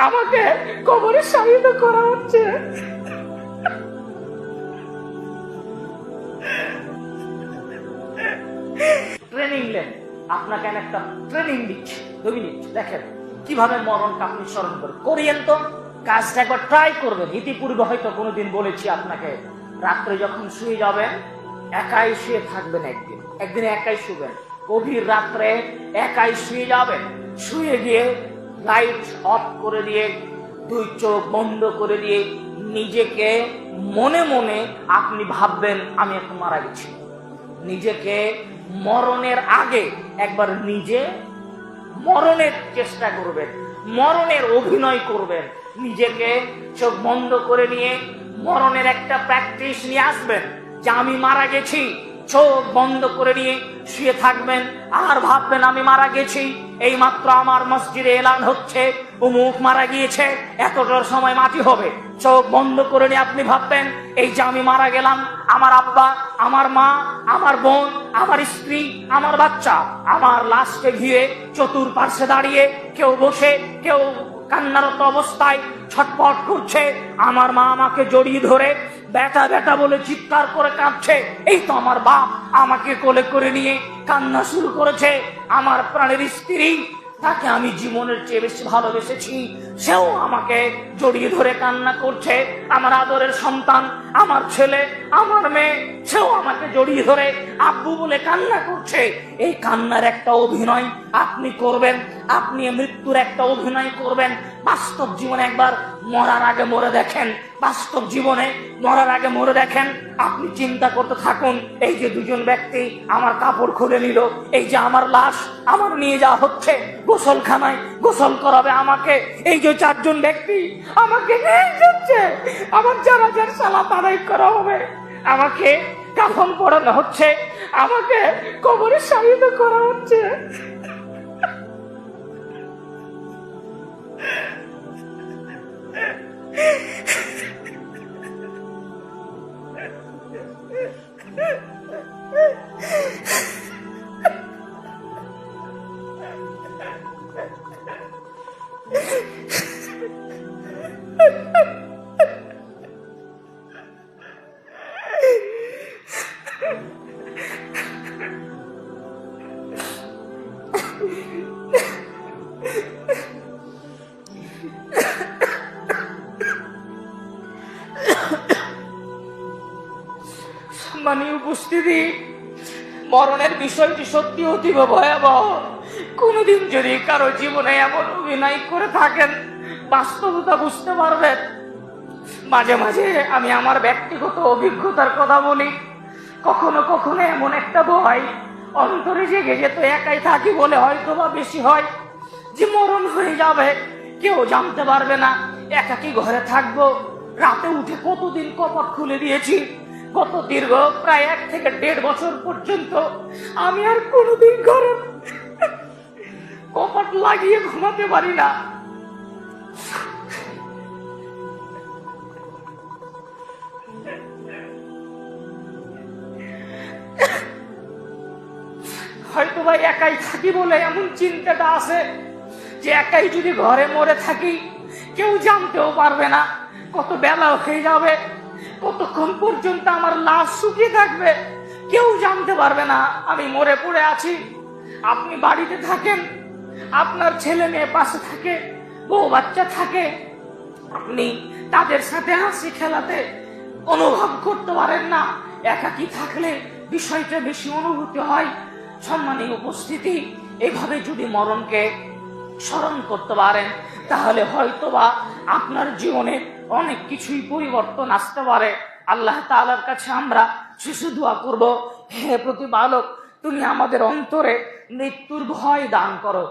আমাকে কবরে শায়িত করা হচ্ছে। ট্রেনিং নেন, আপনাকে একটা ট্রেনিং দিচ্ছি 2 মিনিট, দেখেন কিভাবে মরণকে আপনি স্মরণ করিয়েন। তো কাজটা একবার ট্রাই করবেন। ইতিপূর্বে হয়তো কোনোদিন বলেছি আপনাকে, রাত্রে যখন শুয়ে যাবেন একাই শুয়ে থাকবেন, একদিন একাই শুবেন, গভীর রাত্রে একাই শুয়ে যাবেন। শুয়ে গিয়ে লাইট অফ করে দিয়ে 2 চোখ বন্ধ করে দিয়ে নিজেকে মনে মনে আপনি ভাববেন আমি এখন মারা গেছি। নিজেকে মরণের আগে একবার নিজে মরণের চেষ্টা করবেন, মরণের অভিনয় করবেন। নিজেকে চোখ বন্ধ করে নিয়ে মরণের একটা প্র্যাকটিস নিয়ে আসবেন যে আমি মারা গেছি। চোখ বন্ধ করে নিয়ে শুয়ে থাকবেন আর ভাববেন আমি মারা গেছি। এই মাত্র আমার মসজিদে এলান হচ্ছে অমুক মারা গিয়েছে, এতটার সময় মাটি হবে। চোখ বন্ধ করে নিয়ে আপনি ভাববেন এই যে আমি মারা গেলাম, আমার আব্বা, আমার মা, আমার বোন, আমার স্ত্রী, আমার বাচ্চা আমার লাশকে ঘিরে চতুর্পার্শ্বে দাঁড়িয়ে কেউ বসে কেউ কান্নারত অবস্থায় ছটপট করছে। আমার মা আমাকে জড়িয়ে ধরে বেটা বেটা বলে চিৎকার করে কাঁদছে। এই তো আমার বাপ আমাকে কোলে করে নিয়ে কান্না শুরু করেছে। আমার প্রাণের স্ত্রী, তাকে আমি জীবনের চেয়ে বেশি ভালোবেসেছি, সেও আমাকে জড়িয়ে ধরে কান্না করছে। আমার আদরের সন্তান, আমার ছেলে, আমার মেয়ে, সেও আমাকে জড়িয়ে ধরে আব্বু বলে কান্না করছে। এই কান্নার একটা অভিনয় আপনি করবেন, আপনি মৃত্যুর একটা অভিনয় করবেন। বাস্তব জীবনে একবার মরার আগে মরে দেখেন, বাস্তব জীবনে মরার আগে মরে দেখেন। আপনি চিন্তা করতে থাকুন, এই যে 2জন ব্যক্তি আমার কাপড় খুলে নিল, এই যে আমার লাশ আমার নিয়ে যাওয়া হচ্ছে গোসলখানায়, গোসল করাবে আমাকে, এই যে 4জন ব্যক্তি আমাকে নিয়ে যাচ্ছে, আমার জানাজার সালাত আদায় করা হবে, আমাকে কাফন পরানো হচ্ছে, আমাকে কবরে শায়িত করা হচ্ছে। মানে উপস্থিতি, মরণের বিষয়টি সত্যি অতীব ভয়াবহ। কোনদিন যদি কারো জীবনে এমন অভিনয় করে থাকেন, বাস্তবতা বুঝতে পারবেন। মাঝে মাঝে আমি আমার ব্যক্তিগত অভিজ্ঞতার কথা বলি। কখনো কখনো এমন একটা ভয় অন্তরে জেগে যেত, একাই থাকি বলে হয়তো বা বেশি হয়, যে মরণ হয়ে যাবে, কেউ জানতে পারবে না, একাকি ঘরে থাকবো। রাতে উঠে কতদিন কপাট খুলে দিয়েছি, গত দীর্ঘ প্রায় 1 থেকে 1.5 বছর পর্যন্ত আমি আর কোনোদিন ঘরে কপাট লাগিয়ে ঘুমাতে পারি না। হয়তো ভাই একাই থাকি বলে এমন চিন্তাটা আছে যে একাই যদি ঘরে মরে থাকি কেউ জানতেও পারবে না, কত বেলা হয়ে যাবে, কতক্ষণ পর্যন্ত আমার লাশ শুকিয়ে থাকবে, কেউ জানতে পারবে না আমি মরে পড়ে আছি। আপনি বাড়িতে থাকেন, আপনার ছেলে মেয়ে পাশে থাকে, বউ বাচ্চা থাকে, আপনি তাদের সাথে হাসি খেলাতে অনুভব করতে পারেন না। একাকি থাকলে বিষয়টা বেশি অনুভূতি হয়। সম্মানীয় উপস্থিতি, এভাবে যদি মরণকে স্মরণ করতে পারেন তাহলে হয়তোবা আপনার জীবনে অনেক কিছুই পরিবর্তন আসতে পারে। আল্লাহ তাআলার কাছে আমরা শেষে দোয়া করব, হে প্রতিপালক, তুমি আমাদের অন্তরে মৃত্যুর ভয় দান করো।